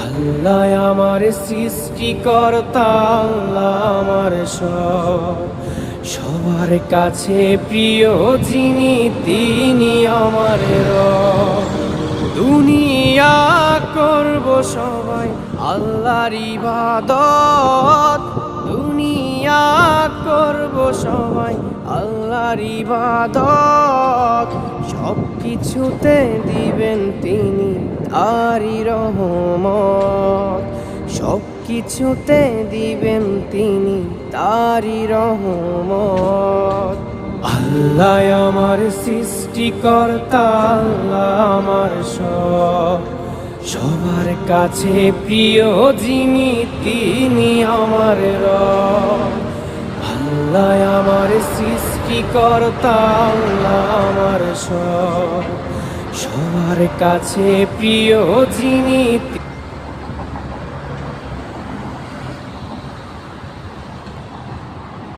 আল্লাহ আমার সৃষ্টিকর্তা, আল্লাহ আমার সবার কাছে প্রিয় যিনি, তিনি আমার রব। দুনিয়া করব সবাই আল্লাহর ইবাদত, দুনিয়া করব সবাই আল্লাহর ইবাদত। সব কিছুতে দিবেন তিনি তারই রহমত, সব কিছুতে দিবেন তিনি তারই রহমত। আল্লাহ আমার সৃষ্টিকর্তা, আল্লাহ আমার সবার কাছে প্রিয় যিনি, তিনি আমার রব। আল্লাহ আমার সৃষ্টিকর্তা, আল্লাহ আমার সবার কাছে প্রিয় যিনি,